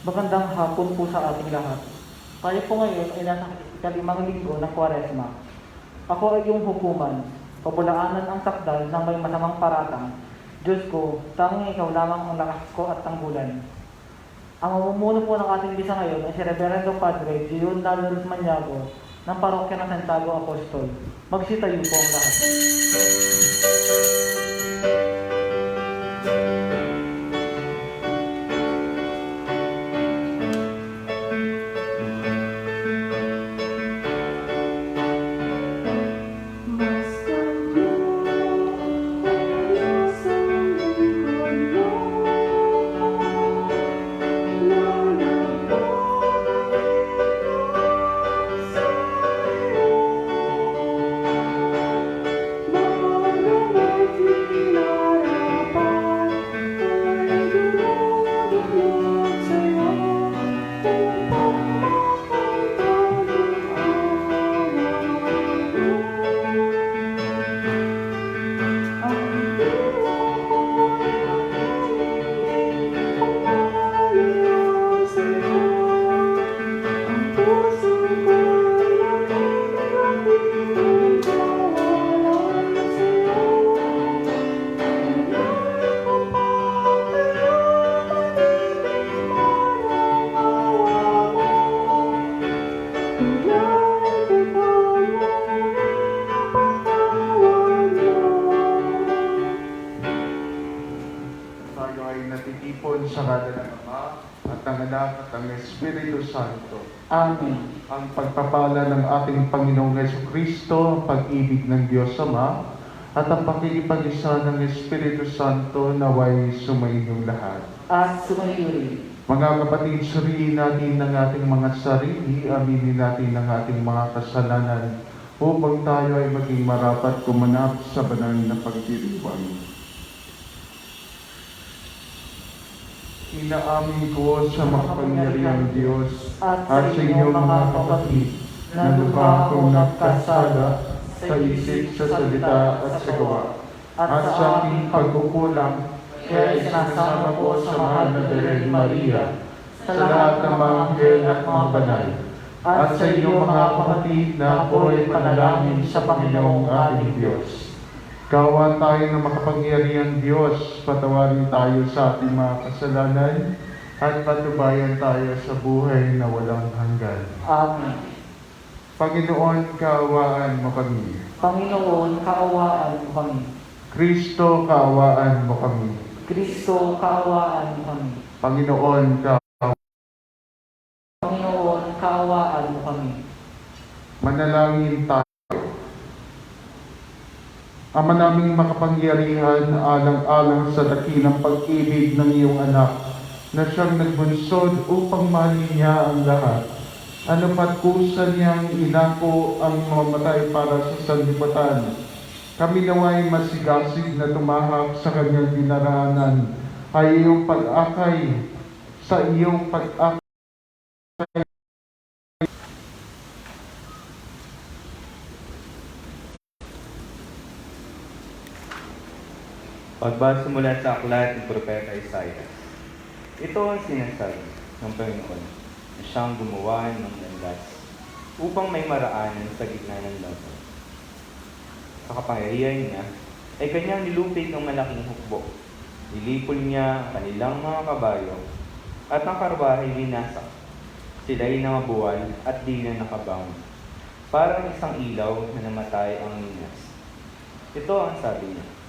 Magandang hapon po sa ating lahat. Tayo po ngayon ay nasa ikalimang linggo ng Kwaresma. Ako ay iyong hukuman, pabulaanan ang sakdal ng may masamang paratang. Diyos ko, tanging ikaw lamang ang lakas ko at tanggulan. Ang mamumuno po ng ating bisa ngayon ay si Reverendo Padre Gion Dalores Maniago ng Parokya ng Santiago Apostol. Magsitayo po ang lahat. Sa ngala ng Ama, at ng Anak, at ng Espiritu Santo. Amen. Ang pagpapala ng ating Panginoong Jesucristo, ang pag-ibig ng Diyos Ama, at ang pakikipag-isa ng Espiritu Santo naway sumainyong lahat. At sumayo rin. Mga kapatid, suriin natin ang ating mga sarili, aminin natin ang ating mga kasalanan, upang tayo ay maging marapat kumanap sa banal na pagdiriwang. Inaamin ko sa makapangyarihang Diyos at sa inyong mga kapatid na lubha akong nagkasala sa isip, sa salita at sa gawa, at sa aking pagkukulang, kaya isinasama ko sa mahal na Birhen Maria, sa lahat ng mga anghel at mga banal, at sa inyong mga kapatid na ako ay panalangin sa Panginoong ating Diyos. Kawan tayo ng makapangyarihang Diyos, patawarin tayo sa ating mga kasalanan, at patubayan tayo sa buhay na walang hanggan. Amen. Panginoon, kaawaan mo kami. Panginoon, kaawaan mo kami. Kristo, kaawaan mo kami. Kristo, kaawaan mo kami. Panginoon, Panginoon, kaawaan mo kami. manalangin tayo. Ama naming makapangyarihan, alang-alang sa dakilang pag-ibig ng iyong anak, na siyang nagbunsod upang mahalin niya ang lahat. Ano pat kusa niyang inako ang mamatay para sa sanlibutan. Kami naway masigasig na tumahak sa kanyang dinaraanan, ay iyong pag-akay, sa iyong pag-akay. Pagbasa mula sa aklat ng Propeta Isaiah. Ito ang sinasabi ng Panginoon na siyang gumawa ng landas upang may maraanan sa gitna ng laban. Sa kapangyarihan niya ay kanyang nilupig ng malaking hukbo. Nilipol niya ang kanilang mga kabayo at ang karwahe binasak. Sila'y nangabuwal at di na nakabangon. Parang isang ilaw na namatay ang linas. Ito ang sabi niya.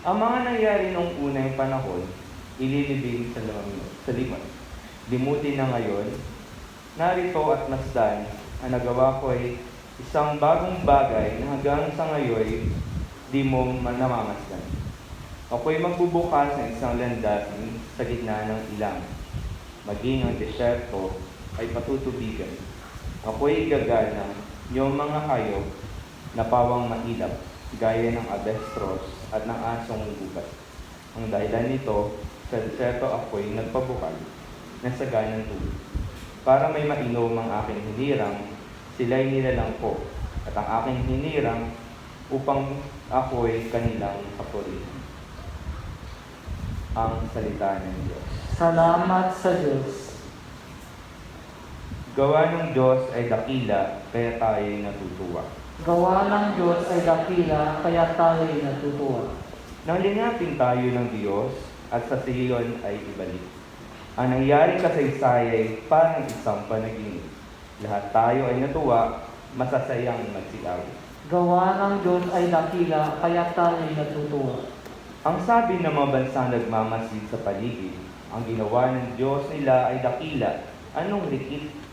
Ang mga nangyari noong unang panahon, ililibing sa limot. Limutin na ngayon, narito at masdan, ang nagawa ko ay isang bagong bagay na hanggang sa ngayon, di mo namamasdan. Ako'y magbubukas ng isang landasin sa gitna ng ilang. Maging ang desyerto ay patutubigan. Ako'y gagana niyong mga hayop na pawang mailap, gaya ng abestros at ng asong gubat. Ang dahilan nito, sa deserto ako'y nagpabukal na saganang tubig. Para may mainom ang aking hinirang, sila'y nilalangko, at ang aking hinirang upang ako'y kanilang kapurihan. Ang salita ng Diyos. Salamat sa Diyos. Gawa ng Diyos ay dakila, kaya tayo'y natutuwa. Gawa ng Diyos ay dakila, kaya tayo'y natutuwa. Nang linapin tayo ng Diyos at sa Siyon ay ibalik. Ang nangyaring kasaysayan ay parang isang panaginip. Lahat tayo ay natuwa, masasayang magsiawit. Gawa ng Diyos ay dakila, kaya tayo'y natutuwa. Ang sabi ng mga bansang nagmamasid sa paligid, ang ginawa ng Diyos nila ay dakila. Anong likit?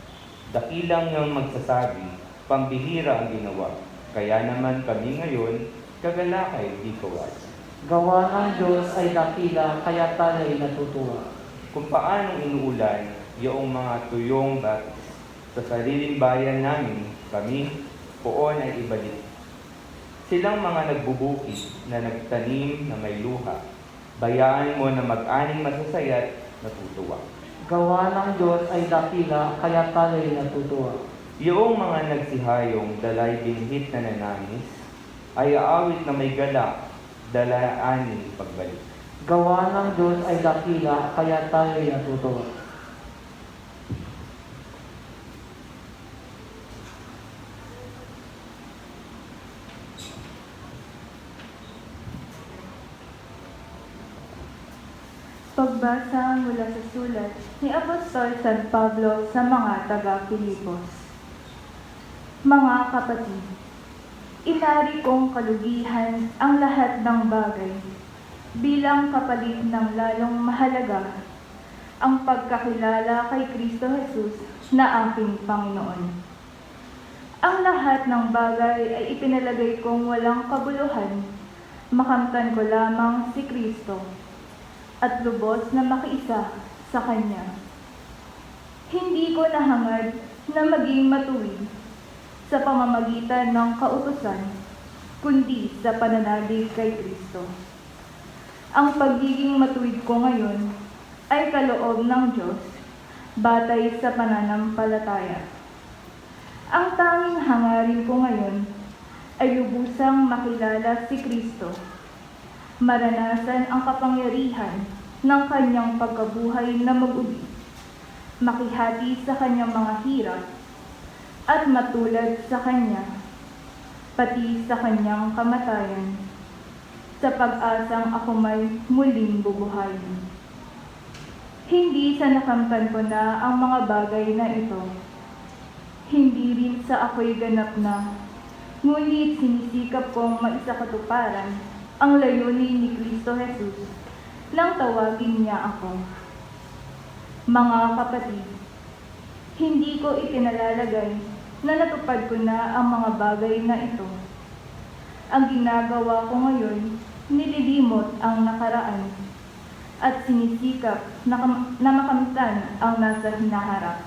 Dakilang ngang magsasabi, pambihira ang ginawa. Kaya naman kami ngayon, kagalakay di kawat. Gawa ng Diyos ay dakila, kaya tayo'y natutuwa. Kung paanong inuulan yung mga tuyong batis sa sariling bayan namin, kami poon ay ibalik. Silang mga nagbubukid na nagtanim na may luha. Bayaan mo na mag-aning masasaya't natutuwa. Gawa ng Diyos ay dakila, kaya tayo'y natutuwa. Yung mga nagsihayong dalay binhit na nananis, ay aawit na may galak, dalayaanin pagbalik. Gawa ng Diyos ay dakila, kaya tayo'y natutuwa. Pagbasa mula sa sulat ni Apostol San Pablo sa mga taga-Pilipos. Mga kapatid, inari kong kalugihan ang lahat ng bagay bilang kapalit ng lalong mahalaga ang pagkakilala kay Kristo Jesus na aking Panginoon. Ang lahat ng bagay ay ipinalagay kong walang kabuluhan, makamtan ko lamang si Kristo at lubos na makiisa sa Kanya. Hindi ko nahangad na maging matuwid sa pamamagitan ng kautusan, kundi sa pananalig kay Kristo. Ang pagiging matuwid ko ngayon ay kaloob ng Diyos, batay sa pananampalataya. Ang tanging hangarin ko ngayon ay lubusang makilala si Kristo, maranasan ang kapangyarihan ng kanyang pagkabuhay na mag-uli, makihati sa kanyang mga hirap, at matulad sa kanya, pati sa kanyang kamatayan, sa pag-asang ako may muling bubuhayin. Hindi sa nakamtan ko na ang mga bagay na ito, hindi rin sa ako'y ganap na, ngunit sinisikap kong maisakatuparan ang layunin ni Kristo Jesus nang tawagin niya ako. Mga kapatid, hindi ko ipinalalagay na natupad ko na ang mga bagay na ito. Ang ginagawa ko ngayon, nililimot ang nakaraan at sinisikap na makamtan ang nasa hinaharap.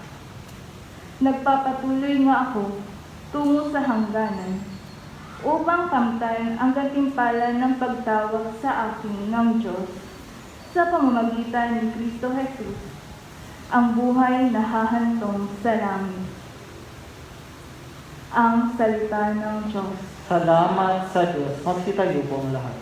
Nagpapatuloy nga ako tungo sa hangganan upang kamtan ang gantimpala ng pagtawag sa akin ng Diyos sa pamamagitan ni Kristo Jesus, ang buhay na hahantong sa langit. Ang salita ng Diyos. Salamat sa Diyos. Magsitayo po ang lahat.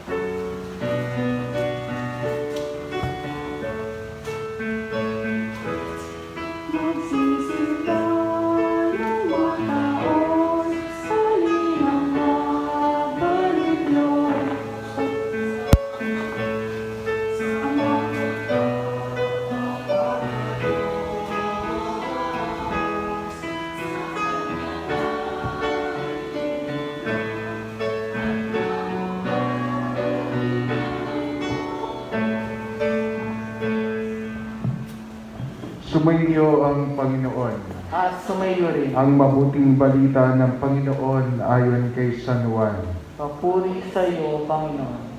Sumainyo ang Panginoon. At sumayo rin. Ang mabuting balita ng Panginoon ayon kay San Juan. Papuri sa iyo, Panginoon.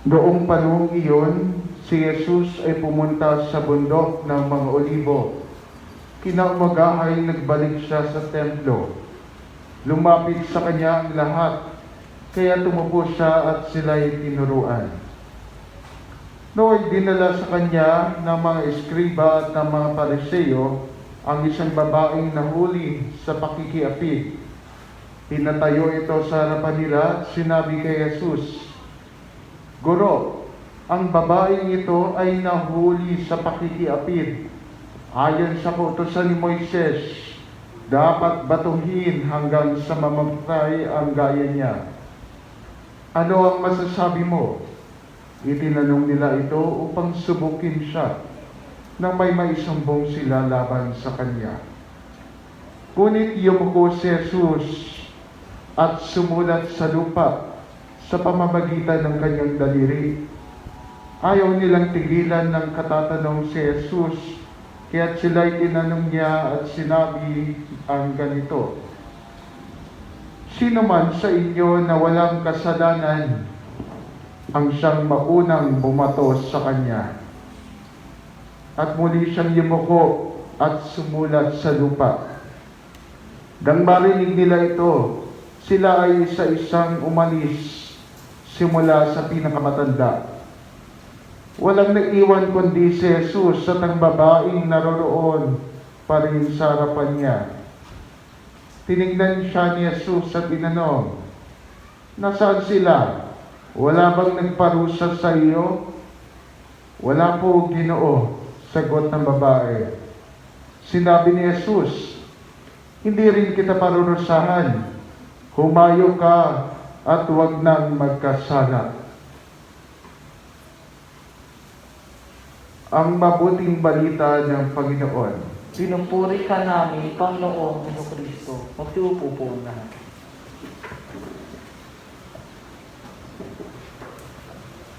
Noong panahong iyon, si Jesus ay pumunta sa bundok ng mga Olibo. Kinaumaga ay nagbalik siya sa templo. Lumapit sa kanya ang lahat, kaya tumupo siya at sila'y tinuruan. Nooy dinala sa kanya ng mga eskriba at ng mga pariseyo ang isang babaeng nahuli sa pakikiapid. Pinatayo ito sa harapan nila at sinabi kay Jesus, "Guro, ang babaeng ito ay nahuli sa pakikiapid. Ayon sa kautusan ni Moises, dapat batuhin hanggang sa mamamatay ang gaya niya. Ano ang masasabi mo? Itinanong nila ito upang subukin siya nang may maisumbong sila laban sa kanya. Ngunit yumuko si Jesus at sumulat sa lupa sa pamamagitan ng kanyang daliri. Ayaw nilang tigilan ng katatanong si Jesus, kaya't sila'y tinanong niya at sinabi ang ganito, "Sino man sa inyo na walang kasalanan ang siyang maunang bumato sa kanya?" At muli siyang yumuko at sumulat sa lupa. Nang marinig nila ito, sila ay isa-isang umalis simula sa pinakamatanda. Walang naiwan kundi si Jesus at ang babaeng naroroon pa rin sa harapan niya. Tinignan siya ni Jesus at tinanong, "Nasaan sila? Wala bang nagparusa sa iyo?" "Wala po, Ginoo," sagot ng babae. Sinabi ni Jesus, "Hindi rin kita parurusahan. Humayo ka at huwag nang magkasala." Ang mabuting balita ng Panginoon. Pinupuri ka namin, Panginoong Kristo. Magsiupo po ang lahat.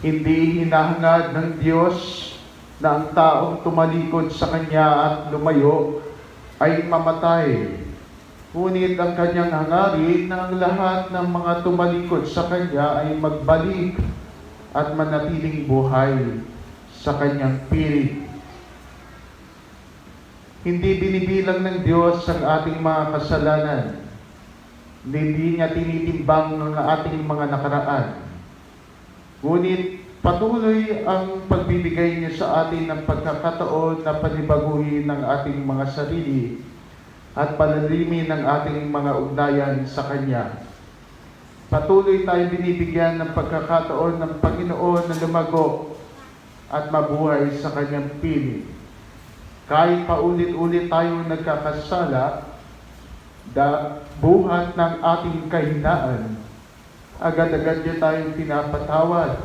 Hindi hinahangad ng Diyos na ang taong tumalikod sa Kanya at lumayo ay mamatay. Ngunit ang Kanyang hangarin na ang lahat ng mga tumalikod sa Kanya ay magbalik at manatiling buhay sa Kanyang piling. Hindi binibilang ng Diyos ang ating mga kasalanan. Hindi niya tinitimbang ang ating mga nakaraan. Ngunit patuloy ang pagbibigay niya sa atin ng pagkakataon na panibaguhin ng ating mga sarili at palalimin ang ating mga ugnayan sa Kanya. Patuloy tayo binibigyan ng pagkakataon ng Panginoon na lumago at mabuhay sa Kanyang piling. Kahit paulit-ulit tayo nagkakasala, buhat ng ating kahinaan, agad-agad niya tayong pinapatawad,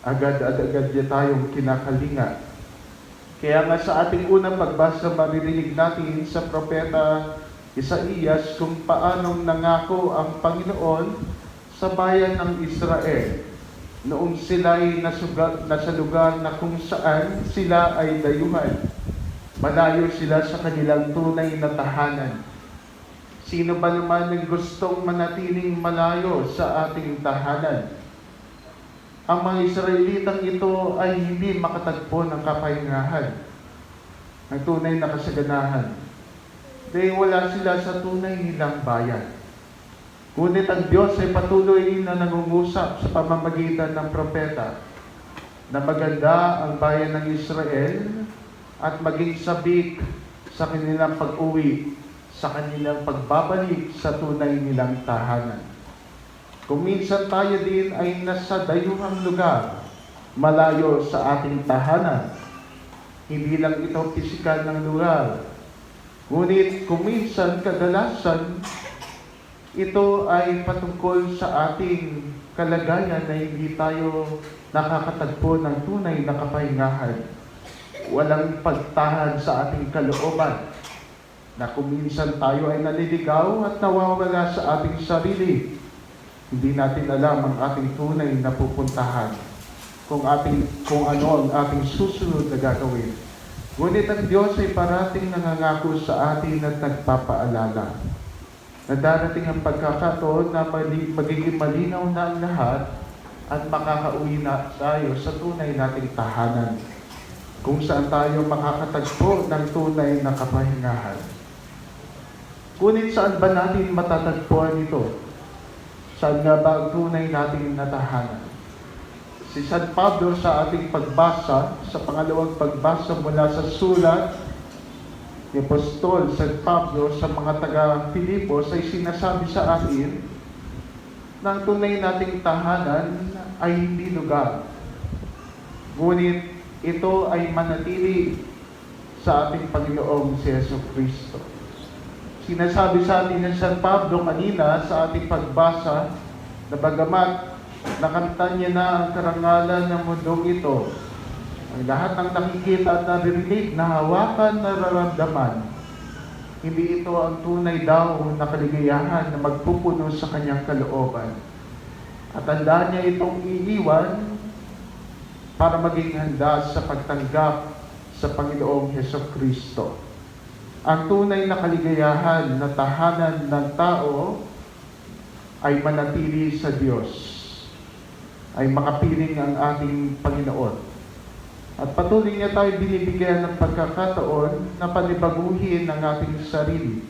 agad-agad niya tayong kinakalinga. Kaya nga sa ating unang pagbasa, maririnig natin sa propeta Isaías kung paanong nangako ang Panginoon sa bayan ng Israel noong sila'y nasa lugar na kung saan sila ay dayuhan. Malayo sila sa kanilang tunay na tahanan. Sino ba naman ang gustong manatiling malayo sa ating tahanan? Ang mga Israelitang ito ay hindi makatagpo ng kapahingahan, ng tunay na kasaganahan. Dahil wala sila sa tunay nilang bayan. Ngunit ang Diyos ay patuloy na nangungusap sa pamamagitan ng propeta na maganda ang bayan ng Israel at maging sabik sa kanilang pag-uwi, sa kanilang pagbabalik sa tunay nilang tahanan. Kung minsan tayo din ay nasa dayuhang lugar, malayo sa ating tahanan, hindi lang ito pisikal ng lugar, ngunit kung minsan kadalasan, ito ay patungkol sa ating kalagayan na hindi tayo nakakatagpo ng tunay na kapahingahan. Walang pagtahan sa ating kalooban, na kung minsan tayo ay naliligaw at nawawala sa ating sarili, hindi natin alam ang ating tunay na pupuntahan, kung ano ang ating susunod na gagawin. Ngunit ang Diyos ay parating nangangako sa atin at nagpapaalala na darating ang pagkakataon na magiging malinaw na ang lahat at makakauwi na tayo sa tunay nating tahanan, kung saan tayo makakatagpo ng tunay na kapahingahan. Ngunit saan ba natin matatagpuan ito? Saan nga ba ang tunay nating natahanan? Si San Pablo sa ating pagbasa, sa pangalawang pagbasa mula sa sulat ni Apostol San Pablo sa mga taga-Filipos, ay sinasabi sa atin na ang tunay nating tahanan ay hindi lugar. Ngunit ito ay manatili sa ating Panginoong si Yesu Kristo. Sinasabi sa atin ng San Pablo kanina sa ating pagbasa na bagamat nakanta niya na ang karangalan ng mundong ito, ang lahat ng nakikita at naririnig, nahawakan, nararamdaman, hindi ito ang tunay daw na kaligayahan na magpupuno sa kanyang kalooban. At handa niya itong iiwan para maging handa sa pagtanggap sa Panginoong Hesus Kristo. Ang tunay na kaligayahan na tahanan ng tao ay manatili sa Diyos, ay makapiling ang ating Panginoon. At patuloy niya tayo binibigyan ng pagkakataon na panibaguhin ang ating sarili,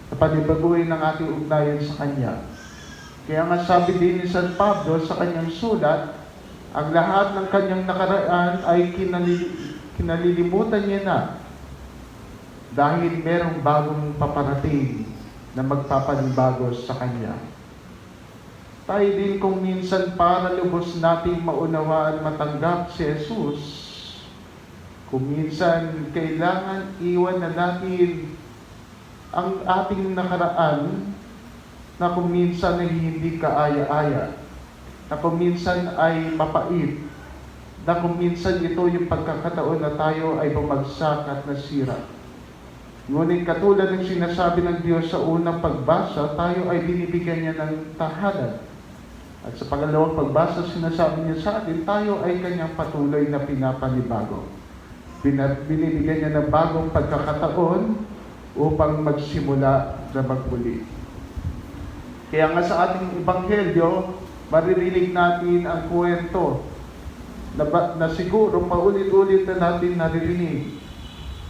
na panibaguhin ang ating ugnayan sa Kanya. Kaya nga sabi din ni San Pablo sa kanyang sulat, ang lahat ng kanyang nakaraan ay kinalilimutan niya na dahil merong bagong paparating na magpapanibago sa Kanya. Tayo din kung minsan para lubos nating maunawaan matanggap si Jesus, kung minsan kailangan iwan na natin ang ating nakaraan na kung minsan ay hindi kaaya-aya, na kung minsan ay mapait, na kung minsan ito yung pagkakataon na tayo ay bumagsak at nasira. Ngunit katulad ng sinasabi ng Diyos sa unang pagbasa, tayo ay binibigyan niya ng tahanan. At sa pangalawang pagbasa, sinasabi niya sa atin, tayo ay kanyang patuloy na pinapanibago. Binibigyan niya ng bagong pagkakataon upang magsimula na magmuli. Kaya nga sa ating Ebanghelyo, maririnig natin ang kwento na siguro paulit-ulit na natin naririnig.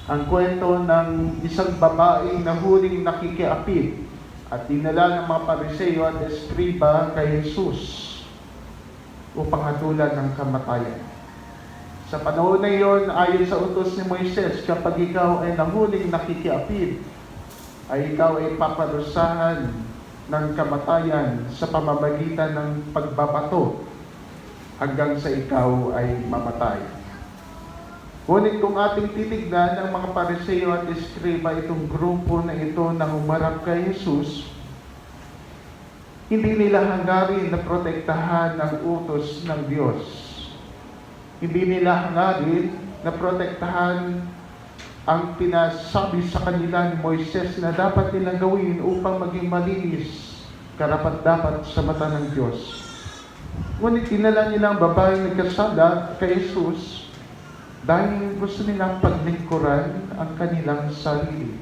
Ang kwento ng isang babaeng nahuling nakikiapid at dinala ng mga Pariseo at Eskriba kay Jesus upang hatulan ng kamatayan. Sa panahon na iyon, ayon sa utos ni Moises, kapag ikaw ay nahuling nakikiapid, ay ikaw ay paparusahan ng kamatayan sa pamamagitan ng pagbabato hanggang sa ikaw ay mamatay. Ngunit kung ating titignan ng mga Pariseo at Eskriba itong grupo na ito na humarap kay Jesus, hindi nila hangarin na protektahan ang utos ng Diyos. Hindi nila hangarin na protektahan ang pinasabi sa kanila ni Moises na dapat nilang gawin upang maging malinis, karapat-dapat sa mata ng Diyos. Ngunit dinala nila ang babaeng nagkasala kay Jesus dahil gusto nilang paglingkuran ang kanilang sarili.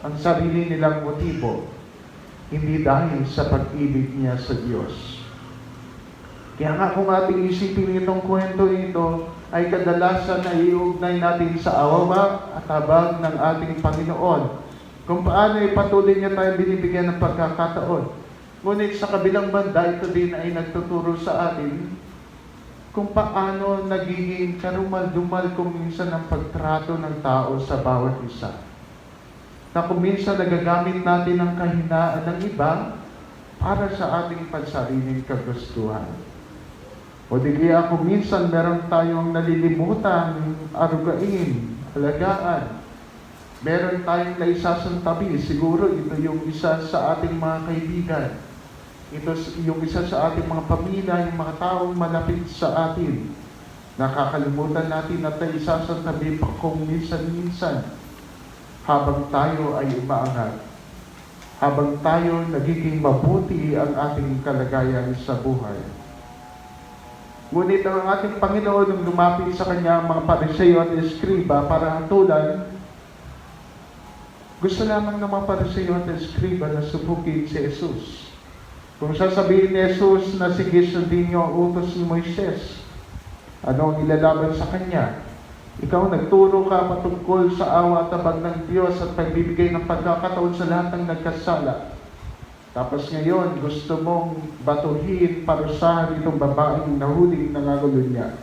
Ang sarili nilang motibo, hindi dahil sa pag-ibig niya sa Diyos. Kaya nga kung ating isipin itong kwento ito, ay kadalasan na iugnay natin sa awa at habag ng ating Panginoon. Kung paano ay patuloy niya tayo binibigyan ng pagkakataon. Ngunit sa kabilang banda, ito din ay nagtuturo sa atin kung paano nagiging karumal-dumal kung minsan ang pagtrato ng tao sa bawat isa. Na kung minsan nagagamit natin ang kahinaan ng iba para sa ating pansariling kagustuhan. O di kaya kung minsan meron tayong nalilimutan, arugain, alagaan. Meron tayong naisasantabi, siguro ito yung isa sa ating mga kaibigan. Ito yung isa sa ating mga pamilya, yung mga taong malapit sa atin. Nakakalimutan natin at naisasantabi pa kung minsan-minsan habang tayo ay umaangat. Habang tayo nagiging mabuti ang ating kalagayan sa buhay. Ngunit ang ating Panginoon nung lumapit sa kanya mga Pariseo at Eskriba para hatulan, gusto lamang ng mga Pariseo at Eskriba na subukin si Jesus. Kung sasabihin ni Jesus na sige sundin niyo ang utos ni Moises, ano ang ilalaban sa kanya? Ikaw nagturo ka patungkol sa awa at habag ng Diyos at pagbibigay ng pagkakataon sa lahat ng nagkasala. Tapos ngayon, gusto mong batuhin, parusahan itong babaeng nahuling nangagulo niya.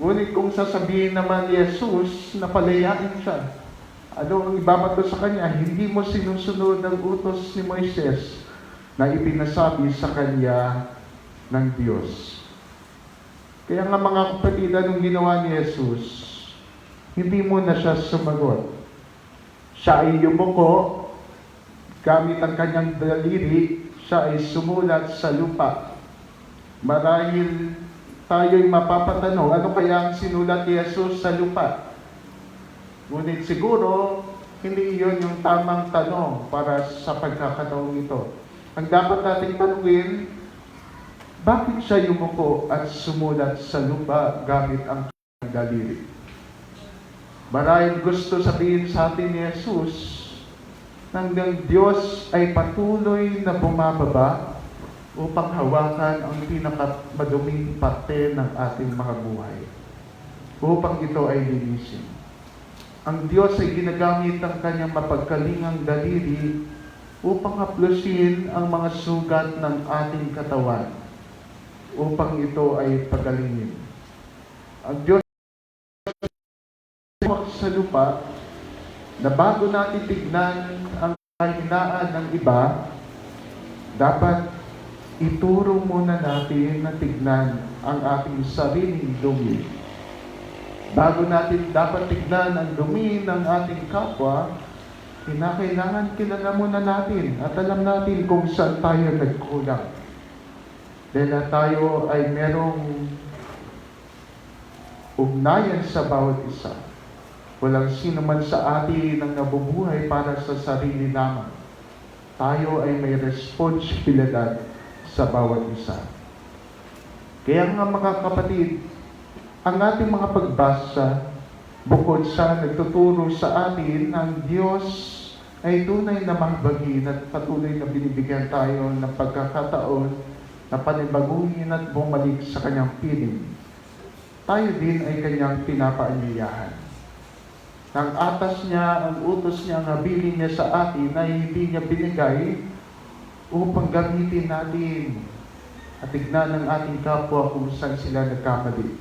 Ngunit kung sasabihin naman ni Jesus na palayain siya, ano ang ibabato sa kanya? Hindi mo sinusunod ang utos ni Moises na ipinasabi sa kanya ng Diyos. Kaya nga mga kapatid, anong ginawa ni Jesus? Hindi mo na siya sumagot. Siya ay yumuko, gamit ang kanyang daliri, siya ay sumulat sa lupa. Marahil tayo'y mapapatanong, ano kaya ang sinulat ni Jesus sa lupa? Ngunit siguro, hindi iyon yung tamang tanong para sa pagkakataong ito. Ang dapat nating tanungin, bakit siya yumuko at sumulat sa lupa gamit ang kanyang daliri? Marahil gusto sabihin sa atin ni Jesus, nang Diyos ay patuloy na bumababa upang hawakan ang pinakamaduming parte ng ating mga buhay, upang ito ay linisin. Ang Diyos ay ginagamit ang kanyang mapagkalingang daliri upang haplusin ang mga sugat ng ating katawan, upang ito ay pagalingin. Ang Diyos sa lupa na bago natin tignan ang kahinaan ng iba, dapat ituro muna natin na tignan ang ating sariling dumi. Bago natin dapat tignan ang dumi ng ating kapwa, kinakailangan kilala muna natin at alam natin kung saan tayo nagkulang. Dahil tayo ay merong ugnayan sa bawat isa. Walang sino man sa atin ang nabubuhay para sa sarili lamang. Tayo ay may responsibilidad sa bawat isa. Kaya nga mga kapatid, ang ating mga pagbasa, bukod sa nagtuturo sa atin, ang Diyos ay tunay na mahabagin at patuloy na binibigyan tayo ng pagkakataon na panibaguhin at bumalik sa kanyang piling. Tayo din ay kanyang pinapaanyayahan. Ang atas niya, ang utos niya, ang habilin niya sa atin ay hindi niya binigay upang gamitin natin at tignan ng ating kapwa kung saan sila nagkamali.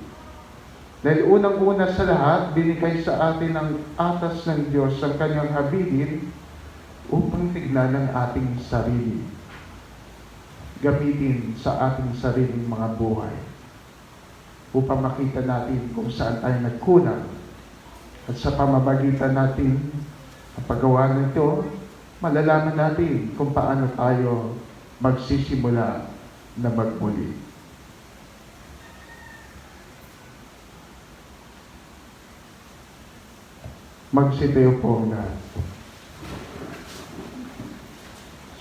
Dahil unang-una sa lahat, binigay sa atin ang atas ng Diyos, ang kanyang habilin upang tignan ng ating sarili. Gamitin sa ating sariling mga buhay upang makita natin kung saan tayo nagkulang. At sa pamamagitan natin ang paggawa nito, malalaman natin kung paano tayo magsisimula na magmuli. Magsitayo po ang lahat.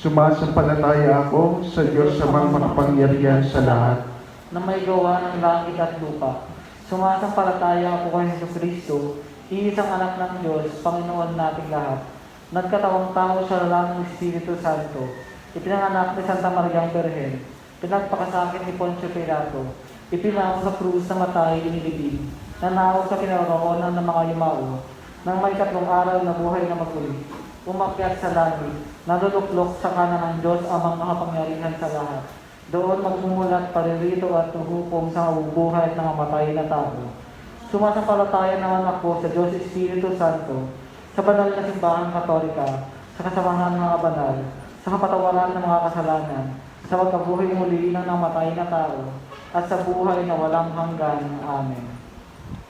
Sumasampalataya ako sa Diyos sa mga makapangyarihan sa lahat, na may gawa ng langit at lupa. Sumasampalataya ako kay Jesucristo, iisang anak ng Diyos, Panginoon nating lahat. Nagkatawang tao siya lang ng Espiritu Santo. Ipinanganak ni Santa Maria ang Birhen. Pinagpakasakit ni Poncio Pilato. Ipinako sa krus na matay inilibing. Nanawag sa kinaroroonan ng mga yumao. Nang may 3 araw na buhay na maguli. Umakyat sa langit. Naduluklok sa kanan ng Diyos amang makapangyarihan sa lahat. Doon magmumulat paririto at huhukom sa buhay ng matay na tao. Sumasampalataya naman ako sa Diyos Espiritu Santo, sa banal na simbahan katolika, sa kasamahan ng mga banal, sa kapatawaran ng mga kasalanan, sa pagkabuhay muli ng namatay na tao, at sa buhay na walang hanggan. Amen.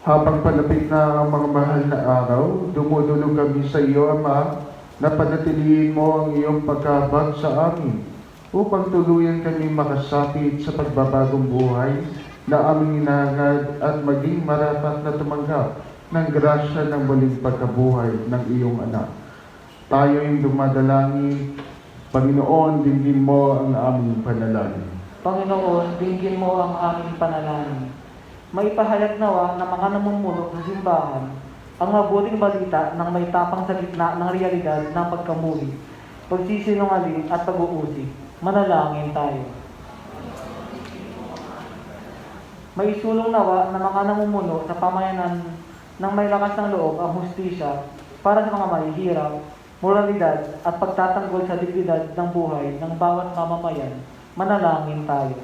habang palapit na ang mga mahal na araw, dumudulog kami sa iyo, Ama, na panatilihin mo ang iyong pagkabag sa amin, upang tuluyan kami makasapit sa pagbabagong buhay na aming inangad at maging marapat na tumanggap ng grasya ng muling pagkabuhay ng iyong anak. Tayo'y dumadalangin, Panginoon, dinggin mo ang aming panalangin. Panginoon, dinggin mo ang aming panalangin. Maipahayag nawa ng mga namumuno sa simbahan ang mabuting balita ng may tapang sa gitna ng realidad ng pagkamuli, pagsisinungaling at pag-uusig. Manalangin tayo. May isulong nawa ng mga namumuno sa pamayanan ng may lakas ng loob ang hustisya para sa mga mahihirap, moralidad at pagtatanggol sa dignidad ng buhay ng bawat mamamayan. Manalangin tayo.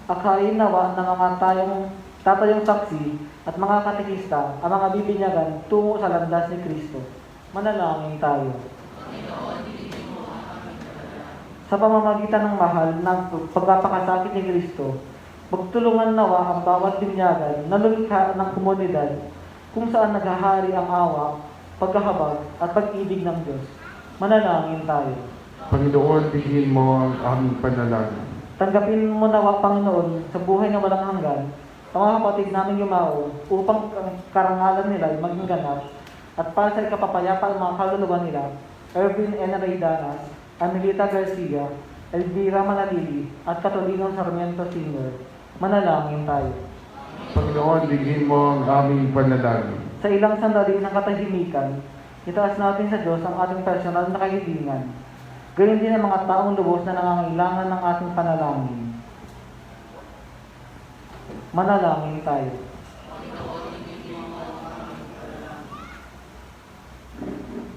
Akayin nawa ng mga tatayong saksi at mga katekista ang mga bibinyagan tungo sa landas ni Kristo. Manalangin tayo. Sa pamamagitan ng mahal ng pagpapakasakit ni Kristo, Magtulungan nawa ang bawat binyagan na lumikha ng komunidad kung saan naghahari ang awa, pagkahabag at pag-ibig ng Diyos. Manalangin tayo. Panginoon, bigyan mo ang aming panalangin. Tanggapin mo nawa, Panginoon, sa buhay na walang hanggan, ang mga kapatid namin yumao upang ang karangalan nila ay maging ganap at para sa ikapapayapa ang mga kaluluwa nila, Erwin N. Reydanas, Amelita Garcia, Elvira Manalili, at Catolino Sarmiento Sr. Manalangin tayo. Panginoon, bigyan mo ang aming panalangin. Sa ilang sandali ng katahimikan, itaas natin sa Diyos ang ating personal na kahilingan. Gayon din ang mga taong lubos na nangangailangan ng ating panalangin. Manalangin tayo.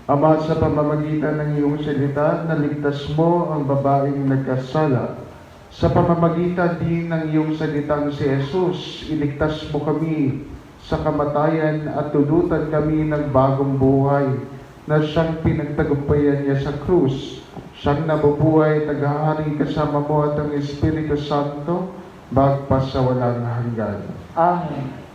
Ama, sa pamamagitan ng iyong salita, naligtas mo ang babaeng nagkasala. Sa pamamagitan din ng iyong salitang si Jesus, iligtas mo kami sa kamatayan at tulutan kami ng bagong buhay na siyang pinagtagumpayan niya sa krus. Siyang nabubuhay, naghahari kasama mo at ang Espiritu Santo, bagpas sa walang hanggan. Amen.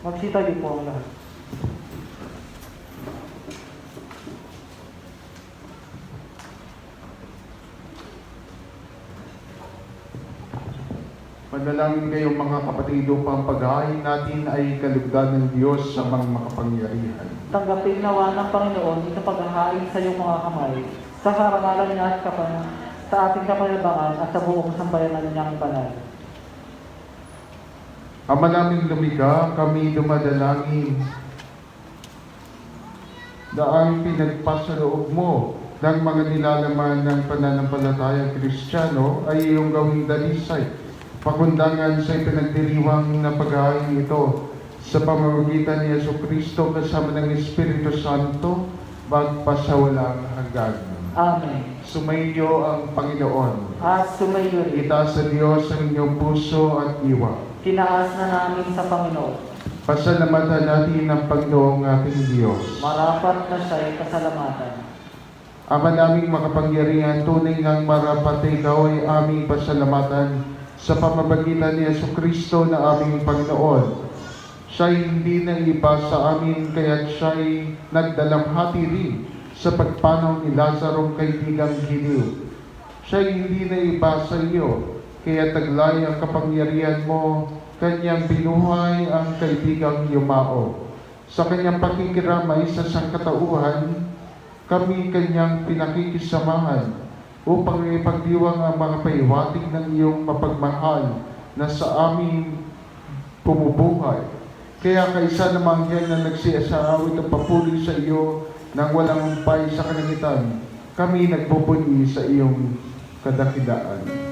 Magsitayo po ang lahat. Manalangin kayo mga kapatid upang paghahain natin ay kalugdan ng Diyos sa mga makapangyarihan. Tanggapin nawa ng Panginoon ito paghahain sa iyong mga kamay, sa karangalan niya at sa ating kapayapaan at sa buong sambayanan niyang banal. Ama naming lumikha, kami dumadalangin na ang pinagpasaloob mo ng mga nilalaman ng pananampalatayang Kristiyano ay iyong gawing dalisay, pakundangan sa ipinagdiriwang na paghahain ito sa pamamagitan ni Jesucristo kasama ng Espiritu Santo, bagpas sa walang hanggan. Amen. Sumainyo ang Panginoon. At sumayo rin. Itaas sa Diyos ang inyong puso at diwa. Tinaas na namin sa Panginoon. Pasalamatan natin ang Panginoong ating Diyos. Marapat na siya'y pasalamatan. Ama naming makapangyarihan, tunay ngang marapat ikaw ay aming pasalamatan sa pamamagitan ni Jesucristo na aming Panginoon. Siya'y hindi na iba sa amin, kaya't siya'y nagdalamhati rin sa pagpanaw ni Lazaro kaibigang giliw. Siya'y hindi na iba sa iyo, kaya taglay ang kapangyarihan mo, kanyang binuhay ang kaibigang yumao. Sa kanyang pakikiramay sa sangkatauhan, kami kanyang pinakikisamahan upang ipagdiwang ang mga pahiwatig ng iyong mapagmahal na sa amin pumubuhay. Kaya kaisa namang yan na nagsiasaawit ang papuri sa iyo nang walang humpay sa kalangitan, kami nagbubuni sa iyong kadakilaan.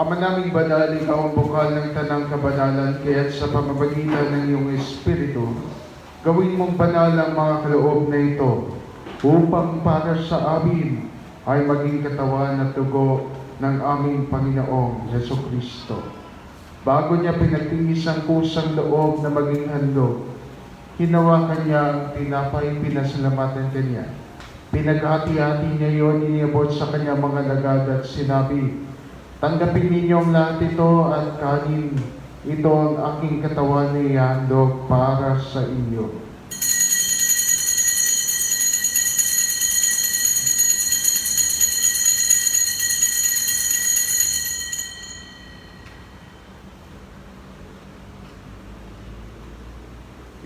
Ama naming banal, ikaw ang bukal ng tanang kabanalan, kaya't sa pamamagitan ng iyong Espiritu, gawin mong banal ang mga kaloob na ito, upang para sa amin ay maging katawan at dugo ng aming Panginoong Jesucristo. Bago niya pinagtiis ang kusang loob na maging handog, hinawakan niya ang tinapay, pinasalamatan kanya. Pinaghati-hati niya iyon, iniabot sa kanyang mga lagad at sinabi, tanggapin ninyong lahat ito at kanin. Ito ang aking katawan na ihandog para sa inyo.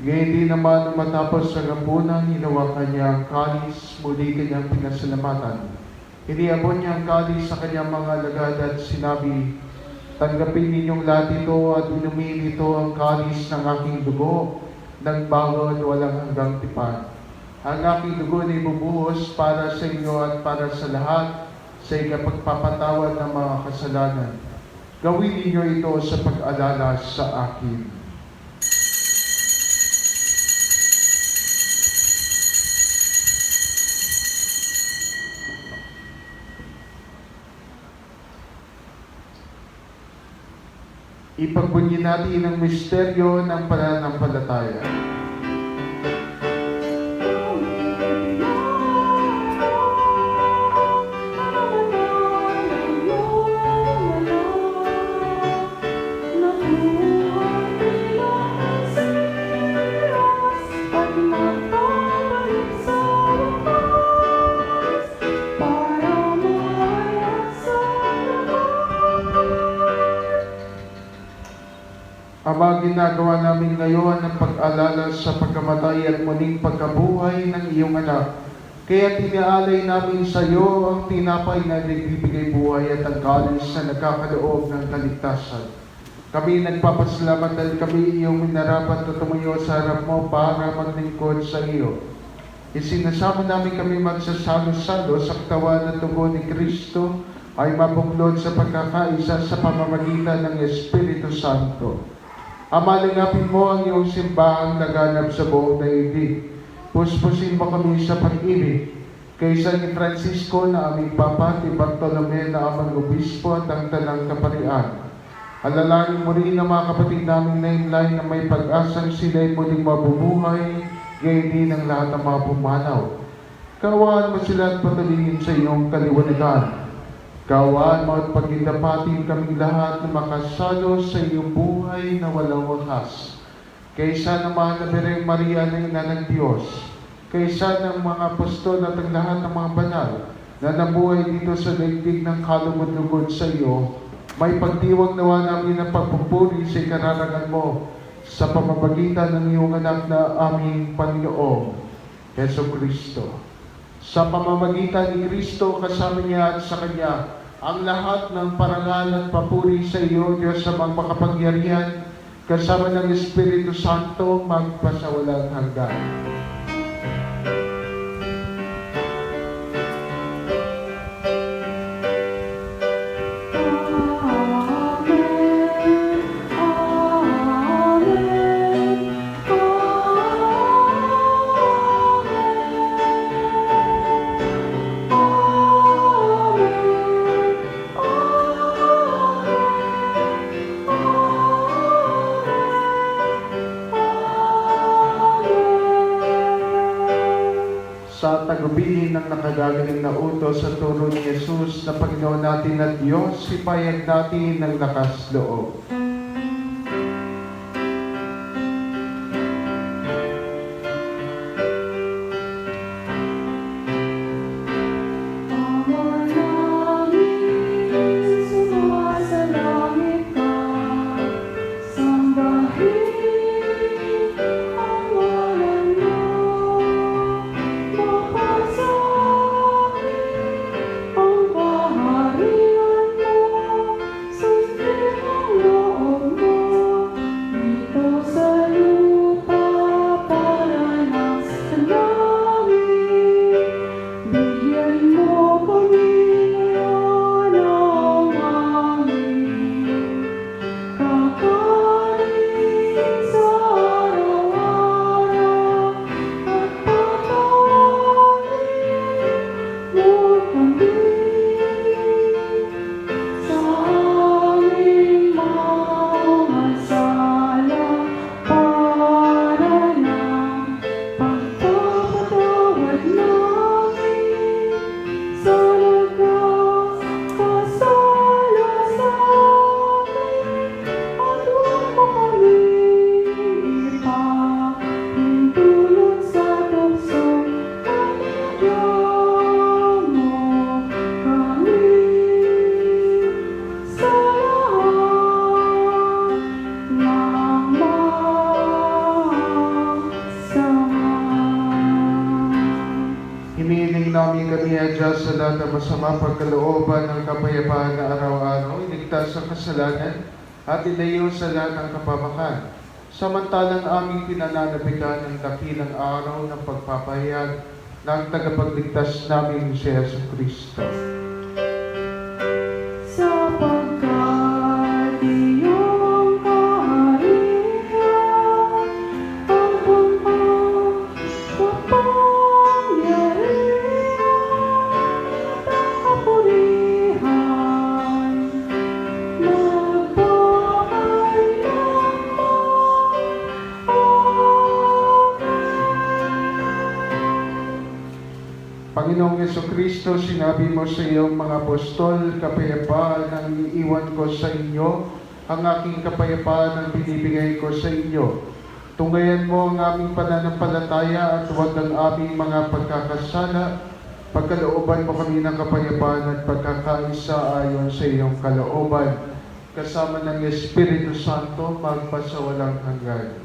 Ngayon din naman nung matapos ang hapunan, hinawakan niya ang kalis, muli kanyang pinasalamatan. Iniabot niya ang kalis sa kanyang mga lagad at sinabi, tanggapin ninyong lahat ito at inumin ito ang kalis ng aking dugo, ng bago at walang hanggang tipan. Ang aking dugo na ibubuhos para sa inyo at para sa lahat sa ikapagpapatawad ng mga kasalanan. Gawin ninyo ito sa pag-alala sa akin. Ipagbunyi natin ang misteryo ng pananampalataya. Ama, ginagawa namin ngayon ang pag-alala sa pagkamatay at muling pagkabuhay ng iyong anak. Kaya tinaalay namin sa iyo ang tinapay na nagbibigay buhay at ang kalis na nagkakaloob ng kaligtasan. Kami nagpapasalamat dahil kami iyong minarapat na tumuyo sa harap mo para maglingkod sa iyo. Isinasama namin kami magsasalo-salo sa katawan at dugo ni Kristo ay mabuklod sa pagkakaisa sa pamamagitan ng Espiritu Santo. Ama, lingapin mo ang iyong simbahang laganap sa buong daigdig. Puspusin mo kami sa pag-ibig. Kaysa ni Francisco na aming Papa, ni Bartolome na amang Obispo at ang Tanang Kaparian. Alalahanin mo rin ang mga kapatid namin na inlay na may pag-asang sila'y muling mabubuhay, gayon din ang lahat ng mga pumanaw. Kaawaan mo sila at patulingin sa iyong kaliwanagan. Kaawaan mo at pagindapatin kaming lahat na makasalo sa iyong buhay na walang wakas. Kaysa naman na Birheng Maria na Ina ng Diyos, kaysa ng mga apostol at ang lahat ng mga banal na nabuhay dito sa daigdig ng kalugod-lugod sa iyo, may pagdiwang nawa namin ng pagpupuri sa ikararangan mo sa pamamagitan ng iyong anak na aming Panginoong Jesucristo. Sa pamamagitan ni Kristo, kasama niya at sa Kanya, ang lahat ng parangal at papuri sa iyo, Diyos sa mga makapangyarihan, kasama ng Espiritu Santo, magpasawalang hanggan. Sa tagubilin ng nakagagaling na utos sa turo ni Jesus na Panginoon natin at Diyos, ipayag natin ng lakas loob. Ang kaharian mo, sundin ang loob Hinihiling namin kami adya sa lahat ng masama pagkalooban ng kapayapaan na araw-araw, iligtas sa kasalanan at ilayo sa lahat ng kapamakan. Samantalang aming pinananabikan ng dakilang araw ng pagpapahayag ng tagapagligtas namin si Jesucristo. Sapagkat iyong kaharian ang kapangyarihan at ang kapurihan Panginoong Jesucristo, sinabi mo sa iyong mga apostol, kapayapaan ang iiwan ko sa inyo, ang aking kapayapaan ang binibigay ko sa inyo. Tunggayan mo ang aming pananampalataya at huwag ang aming mga pagkakasala. Pagkalooban mo kami ng kapayapaan at pagkakaisa ayon sa iyong kalooban. Kasama ng Espiritu Santo, magpasawalang hanggan.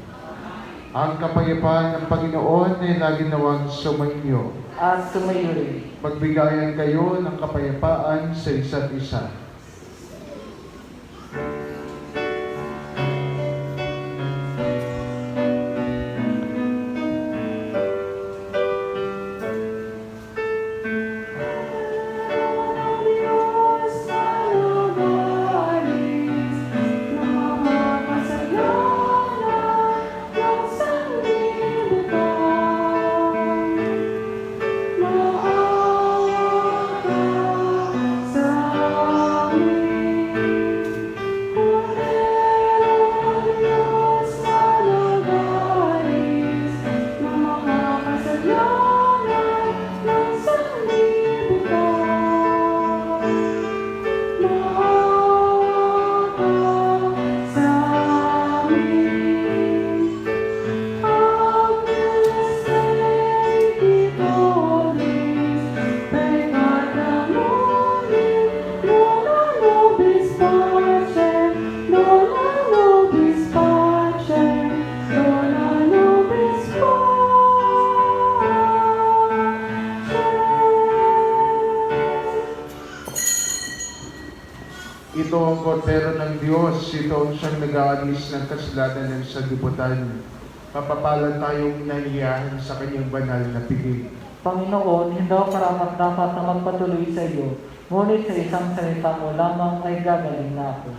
Ang kapayapaan ng Panginoon ay lagi nawang sumainyo. At sumayo rin. Magbigayan kayo ng kapayapaan sa isa't isa. Ito ang kordero ng Diyos, ito ang siyang nag-aalis ng kasalanan ng sanlibutan. Papapalan tayong nahiyahan sa kanyang banal na piging. Panginoon, hindi ako karapat-dapat na magpatuloy sa iyo, ngunit sa isang salita mo lamang ay gagaling na ako.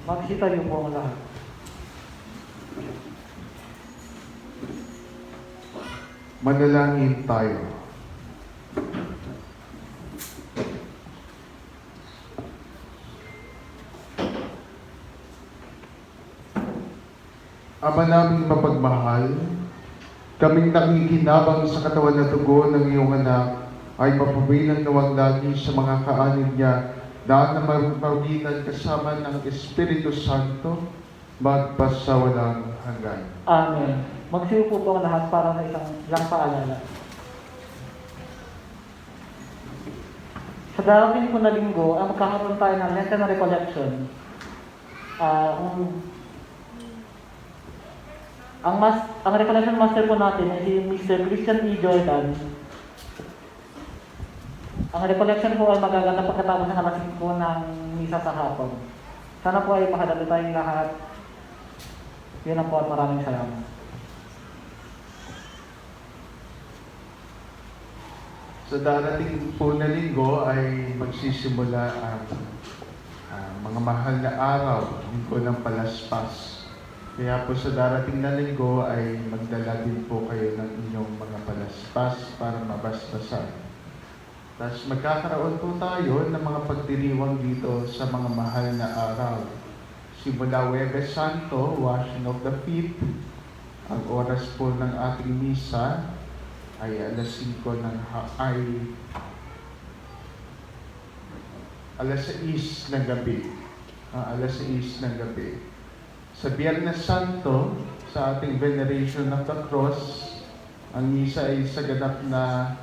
Magsitayo po ang lahat. Manalangin tayo. Ama naming mapagmahal, kaming nakikinabang sa katawan na dugo ng iyong anak ay mapabilang nawang lagi sa mga kaanib niya na mawinan kasama ng Espiritu Santo magpasawalang hanggan. Amen. Magsiupo po ang lahat para sa isang paalala. Sa darating po na linggo, magkakaroon tayo ng Lenten Recollection. Ang recollection master po natin ay si Mr. Christian E. Jordan. Ang recollection po ay magaganap pagkatapos ng alas 5 ng misa sa hapon. Sana po ay makadalo tayong lahat. Yun lang po at maraming salamat. Sa darating po na linggo ay magsisimula ang mga mahal na araw, linggo ng Palaspas. Kaya po sa darating na linggo ay magdala din po kayo ng inyong mga palaspas para mabasbasan. Tapos magkakaroon po tayo ng mga pagdiriwang dito sa mga mahal na araw. Simula Huwebes Santo, washing of the feet. Ang oras po ng ating misa ay alas 6 ng gabi. Alas 6 ng gabi. Sa Biyernes Santo, sa ating veneration of the cross, ang misa ay sa ganap na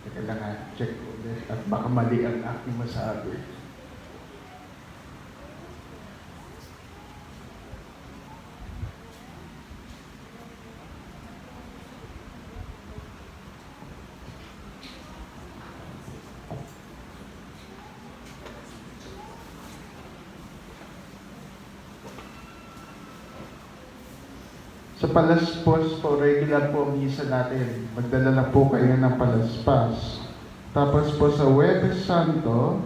kailangan check ulit at baka mali ang aking masabi. Sa Palaspas po, regular po ang misa natin. Magdala na po kayo ng Palaspas. Tapos po sa Huwebes Santo,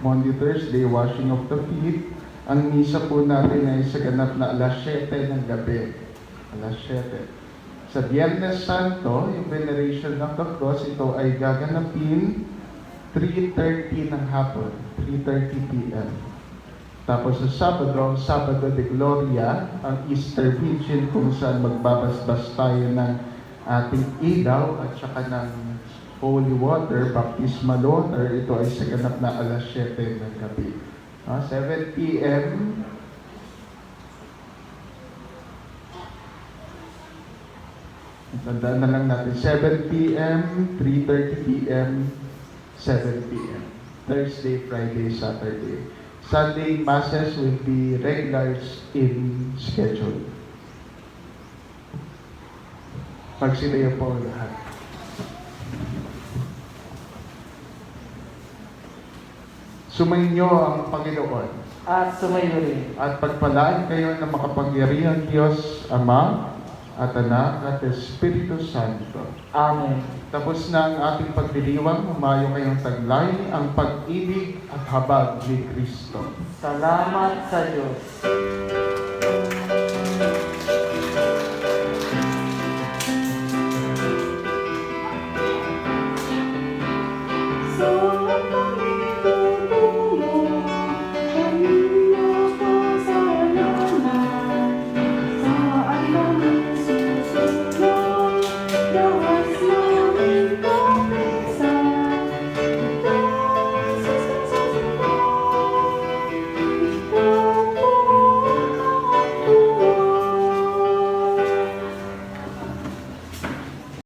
Monday, Thursday, washing of the feet. Ang misa po natin ay sa ganap na alas 7 ng gabi. Alas 7. Sa Biyernes Santo, yung veneration of the cross, ito ay gaganapin 3:30 ng hapon. 3:30 p.m. Tapos sa Sabado de Gloria, ang Easter Vigil kung saan magbabasbas tayo ng ating ilaw at saka ng holy water, baptismal water. Ito ay sa ganap na alas 7 ng gabi. 7 p.m. Tandaan na lang natin, 7 p.m., 3:30 p.m., 7 p.m. Thursday, Friday, Saturday. Sunday masses will be regulars in schedule. Magsilayo po lahat. Sumainyo ang Panginoon. At sumayo rin. At pagpalaan kayo ng makapangyarihang Diyos, Ama, at Anak, at Espiritu Santo. Amen. Tapos na ang ating pagdiriwang, humayo kayong taglay ang pag-ibig at habag ni Kristo. Salamat sa Diyos.